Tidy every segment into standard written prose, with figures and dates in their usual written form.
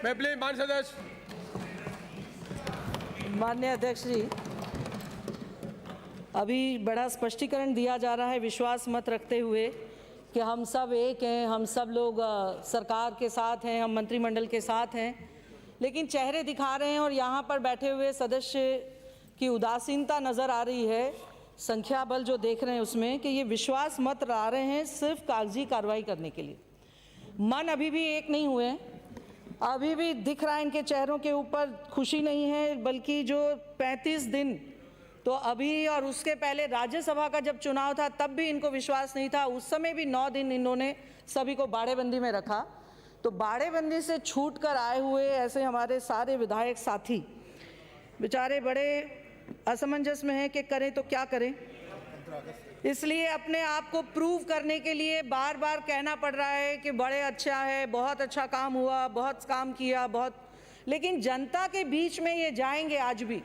मैं प्लीज माननीय सदस्य। माननीय अध्यक्ष जी, अभी बड़ा स्पष्टीकरण दिया जा रहा है विश्वास मत रखते हुए कि हम सब एक हैं, हम सब लोग सरकार के साथ हैं, हम मंत्रिमंडल के साथ हैं, लेकिन चेहरे दिखा रहे हैं और यहाँ पर बैठे हुए सदस्य की उदासीनता नज़र आ रही है। संख्या बल जो देख रहे हैं उसमें कि ये विश्वास मत ला रहे हैं सिर्फ कागजी कार्रवाई करने के लिए। मन अभी भी एक नहीं हुए हैं, अभी भी दिख रहा है इनके चेहरों के ऊपर खुशी नहीं है, बल्कि जो 35 दिन तो अभी और उसके पहले राज्यसभा का जब चुनाव था तब भी इनको विश्वास नहीं था, उस समय भी 9 दिन इन्होंने सभी को बाड़ेबंदी में रखा। तो बाड़ेबंदी से छूट कर आए हुए ऐसे हमारे सारे विधायक साथी बेचारे बड़े असमंजस में हैं कि करें तो क्या करें। इसलिए अपने आप को प्रूव करने के लिए बार बार कहना पड़ रहा है कि बड़े अच्छा है, बहुत अच्छा काम हुआ, बहुत काम किया, बहुत, लेकिन जनता के बीच में ये जाएंगे। आज भी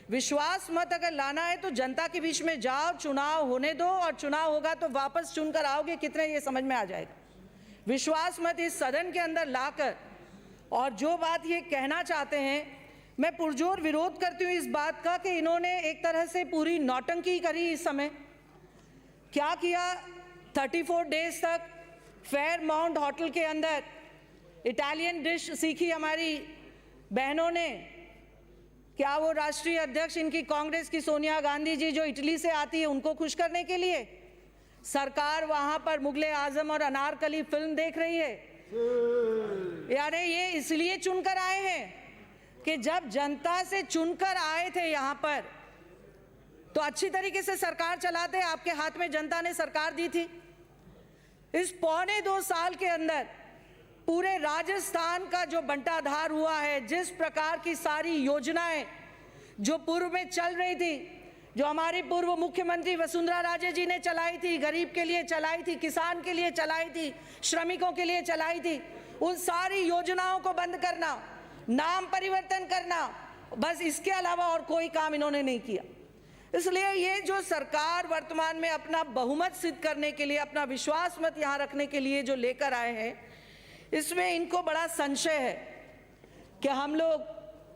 विश्वास मत अगर लाना है तो जनता के बीच में जाओ, चुनाव होने दो, और चुनाव होगा तो वापस चुनकर आओगे कितने, ये समझ में आ जाएगा। विश्वास मत इस सदन के अंदर लाकर, और जो बात ये कहना चाहते हैं, मैं पुरजोर विरोध करती हूँ इस बात का कि इन्होंने एक तरह से पूरी नौटंकी करी। इस समय क्या किया, 34 डेज तक फेयरमाउंट होटल के अंदर इटालियन डिश सीखी हमारी बहनों ने। क्या वो राष्ट्रीय अध्यक्ष इनकी कांग्रेस की सोनिया गांधी जी जो इटली से आती है उनको खुश करने के लिए सरकार वहां पर मुगले आजम और अनारकली फिल्म देख रही है? यानी ये इसलिए चुनकर आए हैं कि जब जनता से चुनकर आए थे यहाँ पर तो अच्छी तरीके से सरकार चलाते, आपके हाथ में जनता ने सरकार दी थी। इस 1.25 साल के अंदर पूरे राजस्थान का जो बंटाधार हुआ है, जिस प्रकार की सारी योजनाएं जो पूर्व में चल रही थी, जो हमारी पूर्व मुख्यमंत्री वसुंधरा राजे जी ने चलाई थी, गरीब के लिए चलाई थी, किसान के लिए चलाई थी, श्रमिकों के लिए चलाई थी, उन सारी योजनाओं को बंद करना, नाम परिवर्तन करना, बस इसके अलावा और कोई काम इन्होंने नहीं किया। इसलिए ये जो सरकार वर्तमान में अपना बहुमत सिद्ध करने के लिए, अपना विश्वास मत यहाँ रखने के लिए जो लेकर आए हैं, इसमें इनको बड़ा संशय है कि हम लोग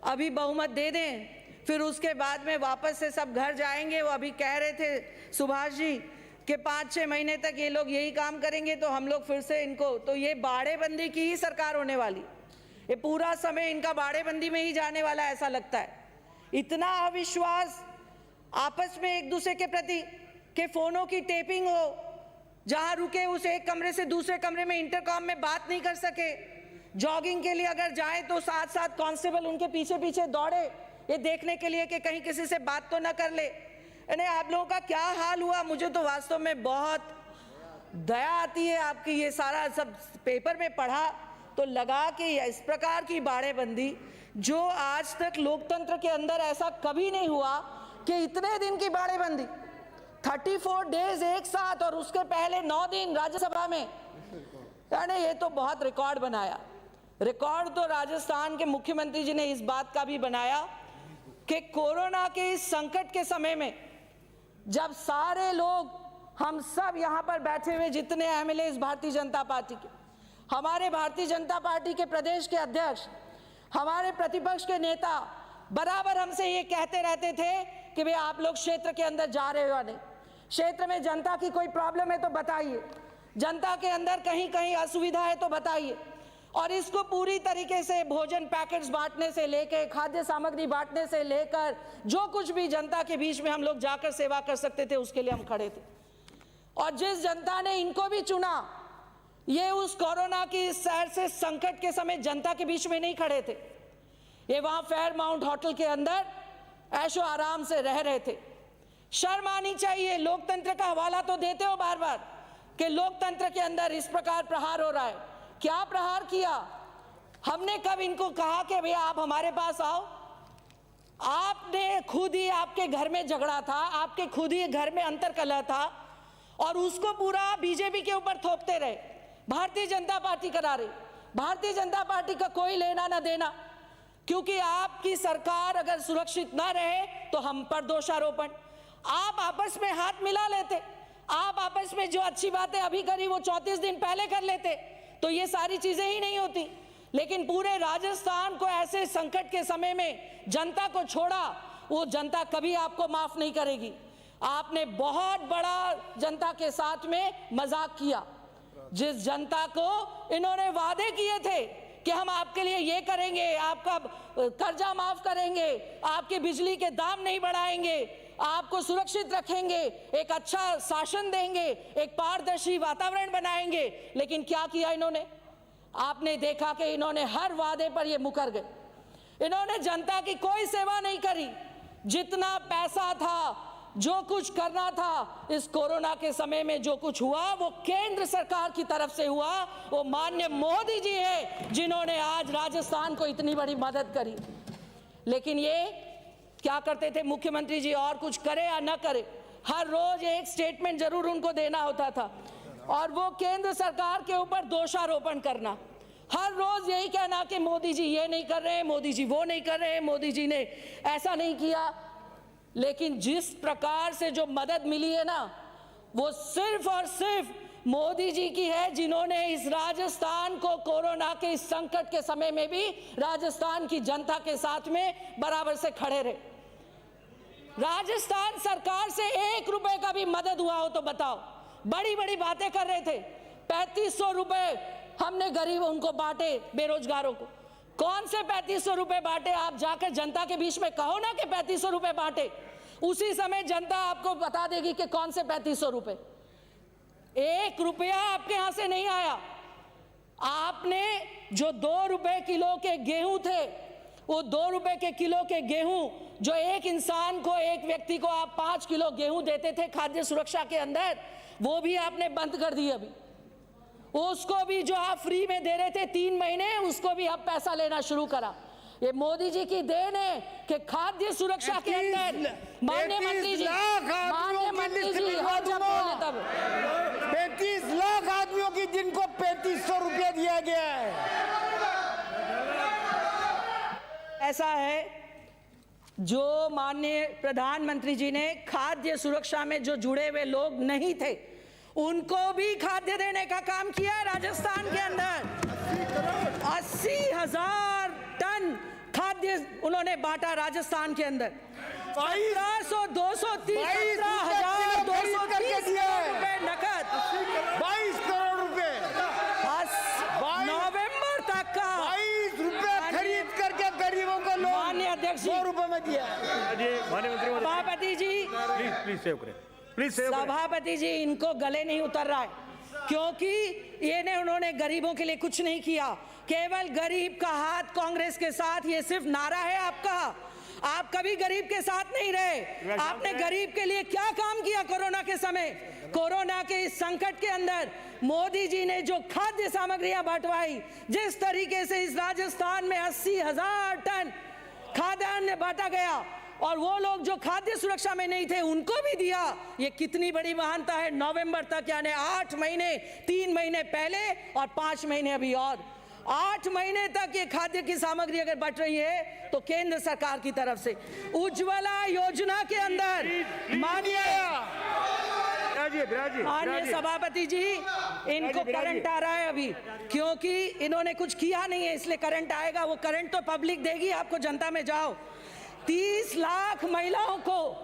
अभी बहुमत दे दें, फिर उसके बाद में वापस से सब घर जाएंगे। वो अभी कह रहे थे सुभाष जी कि 5-6 महीने तक ये लोग यही काम करेंगे तो हम लोग फिर से इनको, तो ये बाड़ेबंदी की ही सरकार होने वाली, ये पूरा समय इनका बाड़ेबंदी में ही जाने वाला ऐसा लगता है। इतना अविश्वास आपस में एक दूसरे के प्रति के फोनों की टेपिंग हो, जहां रुके उस एक कमरे से दूसरे कमरे में इंटरकॉम में बात नहीं कर सके, जॉगिंग के लिए अगर जाए तो साथ साथ कांस्टेबल उनके पीछे पीछे दौड़े ये देखने के लिए कि कहीं किसी से बात तो ना कर ले। यानी आप लोगों का क्या हाल हुआ, मुझे तो वास्तव में बहुत दया आती है आपकी। ये सारा सब पेपर में पढ़ा तो लगा कि इस प्रकार की बाड़ेबंदी जो आज तक लोकतंत्र के अंदर ऐसा कभी नहीं हुआ कि इतने दिन की बाड़ेबंदी, 34 डेज एक साथ, और उसके पहले 9 दिन राज्यसभा में, यानी ये तो बहुत रिकॉर्ड बनाया। रिकॉर्ड तो राजस्थान के मुख्यमंत्री जी ने इस बात का भी बनाया कि कोरोना के इस संकट के समय में जब सारे लोग, हम सब यहाँ पर बैठे हुए जितने एमएलए इस भारतीय जनता पार्टी के, हमारे भारतीय जनता पार्टी के प्रदेश के अध्यक्ष, हमारे प्रतिपक्ष के नेता बराबर हमसे ये कहते रहते थे कि भाई आप लोग क्षेत्र के अंदर जा रहे हो या नहीं, क्षेत्र में जनता की कोई प्रॉब्लम है तो बताइए, जनता के अंदर कहीं कहीं असुविधा है तो बताइए। और इसको पूरी तरीके से भोजन पैकेट्स बांटने से लेकर, खाद्य सामग्री बांटने से लेकर, जो कुछ भी जनता के बीच में हम लोग जाकर सेवा कर सकते थे उसके लिए हम खड़े थे। और जिस जनता ने इनको भी चुना, ये उस कोरोना की शहर से संकट के समय जनता के बीच में नहीं खड़े थे, ये वहां फेयरमाउंट होटल के अंदर ऐशो आराम से रह रहे थे। शर्म आनी चाहिए। लोकतंत्र का हवाला तो देते हो बार बार कि लोकतंत्र के अंदर इस प्रकार प्रहार हो रहा है। क्या प्रहार किया? हमने कब इनको कहा कि भैया आप हमारे पास आओ? आपने खुद ही, आपके घर में झगड़ा था, आपके खुद ही घर में अंतर्कलह था, और उसको पूरा बीजेपी के ऊपर थोपते रहे। भारतीय जनता पार्टी करा रही, भारतीय जनता पार्टी का कोई लेना ना देना, क्योंकि आपकी सरकार अगर सुरक्षित ना रहे तो हम पर दोषारोपण। आप आपस में हाथ मिला लेते, आप आपस में जो अच्छी बातें अभी करी वो 34 दिन पहले कर लेते तो ये सारी चीजें ही नहीं होती। लेकिन पूरे राजस्थान को ऐसे संकट के समय में जनता को छोड़ा, वो जनता कभी आपको माफ नहीं करेगी। आपने बहुत बड़ा जनता के साथ में मजाक किया। जिस जनता को इन्होंने वादे किए थे कि हम आपके लिए ये करेंगे, आपका कर्जा माफ करेंगे, आपके बिजली के दाम नहीं बढ़ाएंगे, आपको सुरक्षित रखेंगे, एक अच्छा शासन देंगे, एक पारदर्शी वातावरण बनाएंगे, लेकिन क्या किया इन्होंने? आपने देखा कि इन्होंने हर वादे पर ये मुकर गए। इन्होंने जनता की कोई सेवा नहीं करी। जितना पैसा था, जो कुछ करना था, इस कोरोना के समय में जो कुछ हुआ वो केंद्र सरकार की तरफ से हुआ। वो माननीय मोदी जी हैं जिन्होंने आज राजस्थान को इतनी बड़ी मदद करी। लेकिन ये क्या करते थे मुख्यमंत्री जी, और कुछ करे या न करे, हर रोज एक स्टेटमेंट जरूर उनको देना होता था और वो केंद्र सरकार के ऊपर दोषारोपण करना। हर रोज यही कहना कि मोदी जी ये नहीं कर रहे हैं, मोदी जी वो नहीं कर रहे हैं, मोदी जी ने ऐसा नहीं किया। लेकिन जिस प्रकार से जो मदद मिली है ना, वो सिर्फ और सिर्फ मोदी जी की है, जिन्होंने इस राजस्थान को कोरोना के इस संकट के समय में भी राजस्थान की जनता के साथ में बराबर से खड़े रहे। राजस्थान सरकार से 1 रुपए का भी मदद हुआ हो तो बताओ। बड़ी बड़ी बातें कर रहे थे, 3500 रुपए हमने गरीब उनको बांटे, बेरोजगारों को। कौन से 3500 रुपए बांटे? आप जाकर जनता के बीच में कहो ना कि 3500 रुपए बांटे, उसी समय जनता आपको बता देगी कि कौन से 3500 रुपए। 1 रुपया आपके यहां से नहीं आया। आपने जो 2 रुपए किलो के गेहूं थे, वो 2 रुपए के किलो के गेहूं जो एक इंसान को, एक व्यक्ति को आप 5 किलो गेहूं देते थे खाद्य सुरक्षा के अंदर, वो भी आपने बंद कर दी। अभी उसको भी जो आप फ्री में दे रहे थे 3 महीने, उसको भी अब पैसा लेना शुरू करा। ये मोदी जी की देन है कि खाद्य सुरक्षा के अंदर माननीय मंत्री जी, हाँ जब बोले तब 35 लाख आदमियों की, जिनको 3500 रुपया दिया गया है। ऐसा है, जो माननीय प्रधानमंत्री जी ने खाद्य सुरक्षा में जो जुड़े हुए लोग नहीं थे, उनको भी खाद्य देने का काम किया है राजस्थान के अंदर। 80,000 टन खाद्य उन्होंने बांटा राजस्थान के अंदर। 17,230 रुपए नकद, 22 करोड़ रुपए नवंबर तक का 22 रुपए खरीद करके गरीबों को लोग माननीय अध्यक्ष 2 रुपए में दिया। सभापति जी, प्लीज सेव करें, प्लीज सेव करें। सभापति जी, इनको गले नहीं उतर रहा है, क्योंकि उन्होंने गरीबों के लिए कुछ नहीं किया। केवल गरीब का हाथ कांग्रेस के साथ, ये सिर्फ नारा है आपका। आप कभी गरीब के साथ नहीं रहे। आपने गरीब के लिए क्या काम किया कोरोना के समय? कोरोना के इस संकट के अंदर मोदी जी ने जो खाद्य सामग्रियां बंटवाई, जिस तरीके से इस राजस्थान में 80,000 टन खाद्यान्न बांटा गया, और वो लोग जो खाद्य सुरक्षा में नहीं थे उनको भी दिया, ये कितनी बड़ी महानता है। नवंबर तक, यानी 8 महीने, 3 महीने पहले और 5 महीने अभी और 8 महीने तक ये खाद्य की सामग्री अगर बट रही है तो केंद्र सरकार की तरफ से उज्ज्वला योजना के अंदर माननीय सभापति जी, इनको करंट आ रहा है अभी, क्योंकि इन्होंने कुछ किया नहीं है, इसलिए करंट आएगा। वो करंट तो पब्लिक देगी आपको, जनता में जाओ। 30 लाख महिलाओं को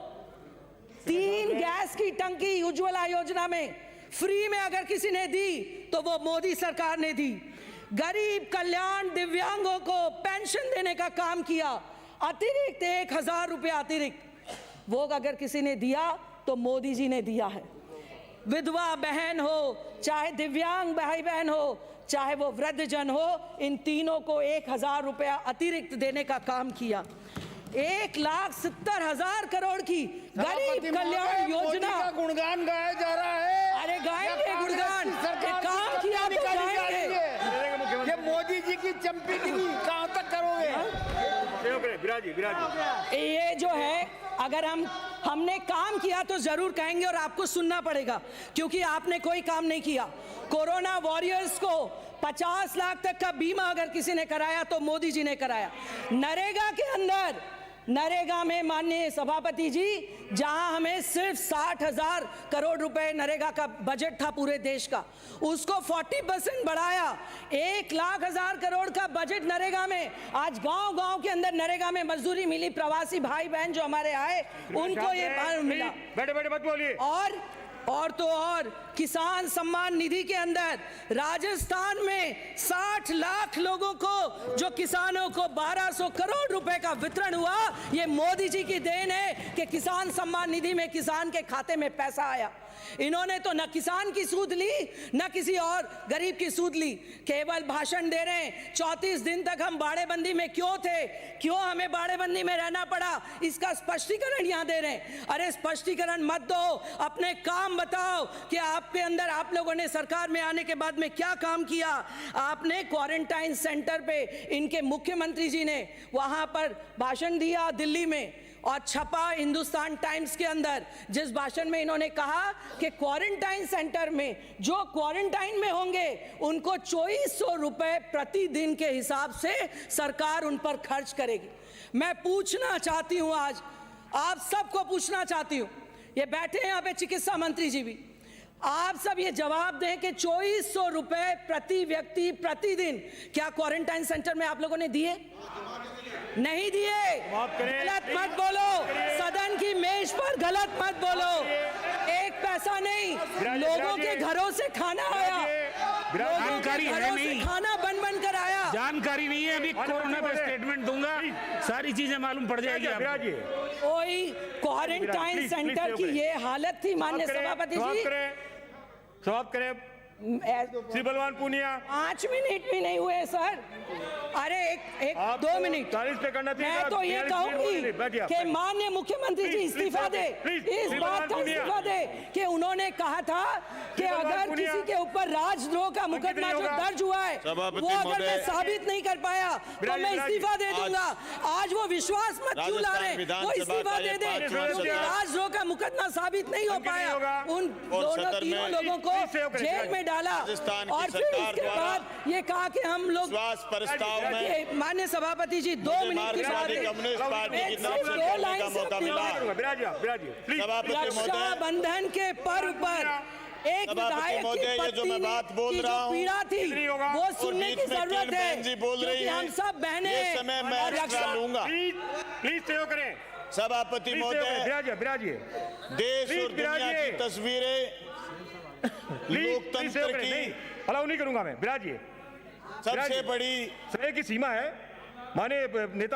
3 गैस की टंकी उज्ज्वला योजना में फ्री में अगर किसी ने दी तो वो मोदी सरकार ने दी। गरीब कल्याण, दिव्यांगों को पेंशन देने का काम किया, अतिरिक्त 1,000 रुपया अतिरिक्त, वो अगर किसी ने दिया तो मोदी जी ने दिया है। विधवा बहन हो, चाहे दिव्यांग भाई बहन हो, चाहे वो वृद्धजन हो, इन तीनों को 1,000 रुपया अतिरिक्त देने का काम किया। 1,70,000 करोड़ की गरीब कल्याण योजना का गुणगान गाया जा रहा है। अरे गाएंगे गुणगान, काम किया तो गाएंगे। ये मोदी जी की चंपीगिरी कहां तक करोगे? ये जो है, अगर हमने काम किया तो जरूर कहेंगे और आपको सुनना पड़ेगा, क्योंकि आपने कोई काम नहीं किया। कोरोना वॉरियर्स को 50 लाख तक का बीमा अगर किसी ने कराया तो मोदी जी ने कराया। नरेगा के अंदर नरेगा में माननीय सभापति जी, जहां हमें सिर्फ 60,000 करोड़ रुपए नरेगा का बजट था पूरे देश का, उसको 40% बढ़ाया। 1,00,000 करोड़ का बजट नरेगा में। आज गांव-गांव के अंदर नरेगा में मजदूरी मिली। प्रवासी भाई बहन जो हमारे आए उनको ये मिला। बैठे मत बोलिए। और तो और किसान सम्मान निधि के अंदर राजस्थान में 60 लाख लोगों को, जो किसानों को 1200 करोड़ रुपए का वितरण हुआ, ये मोदी जी की देन है कि किसान सम्मान निधि में किसान के खाते में पैसा आया। इन्होंने तो न किसान की सूद ली, न किसी और गरीब की सूद ली, केवल भाषण दे रहे हैं। 34 दिन तक हम बाड़ेबंदी में क्यों थे, क्यों हमें बाड़ेबंदी में रहना पड़ा, इसका स्पष्टीकरण यहां दे रहे हैं। अरे स्पष्टीकरण मत दो, अपने काम बताओ कि आपके अंदर, आप लोगों ने सरकार में आने के बाद में क्या काम किया। आपने क्वारंटाइन सेंटर पे, इनके मुख्यमंत्री जी ने वहां पर भाषण दिया दिल्ली में, और छपा हिंदुस्तान टाइम्स के अंदर, जिस भाषण में इन्होंने कहा कि क्वारंटाइन सेंटर में जो क्वारंटाइन में होंगे उनको 2400 रुपए प्रतिदिन के हिसाब से सरकार उन पर खर्च करेगी। मैं पूछना चाहती हूं, आज आप सबको पूछना चाहती हूं, ये बैठे हैं यहाँ पे चिकित्सा मंत्री जी भी, आप सब ये जवाब दें कि 2400 रुपए प्रति व्यक्ति प्रतिदिन क्या क्वारंटाइन सेंटर में आप लोगों ने दिए? नहीं दिए। गलत मत बोलो, सदन की मेज पर गलत मत बोलो। एक पैसा नहीं, लोगों के घरों से खाना आया, जानकारी है नहीं, खाना बन कर आया। जानकारी नहीं है। अभी कोरोना पे स्टेटमेंट दूंगा, सारी चीजें मालूम पड़ जाएगी आपको। कोई क्वारंटाइन सेंटर की ये हालत थी माननीय सभापति जी। समाप्त करें श्री बलवान पूनिया। 5 मिनट भी नहीं हुए सर। अरे एक 2 मिनट। मैं तो ये कहूंगी कि माननीय मुख्यमंत्री जी इस्तीफा दे, इस बात का इस्तीफा दे कि उन्होंने कहा था कि अगर किसी के ऊपर राजद्रोह का मुकदमा जो दर्ज हुआ है वो अगर मैं साबित नहीं कर पाया तो मैं इस्तीफा दे दूंगा। आज वो विश्वास मत क्यों ला रहे, वो इस्तीफा दे दे, क्योंकि राजद्रोह का मुकदमा साबित नहीं हो पाया। उन दोनों तीनों लोगों को जेल में डाला और फिर उसके बाद ये कहा कि हम लोग प्रस्ताव में माननीय सभापति जी 2 मिनट की बात है, कम्युनिस्ट पार्टी की तरफ से 2 लाइन से मौका मिला। रक्षाबंधन के पर्व पर एक विधायक की पत्नी की जो पीड़ा थी वो सुनने की जरूरत है, क्योंकि हम सब बहनें हैं और रक्षा लूंगा। प्लीज सहयोग करें। सभापति महोदय, देश और दुनिया की तस्वीरें लोकतंत्र की अलाउ नहीं करूंगा मैं। विराजिए, सबसे बड़ी समय की सीमा है। माने नेता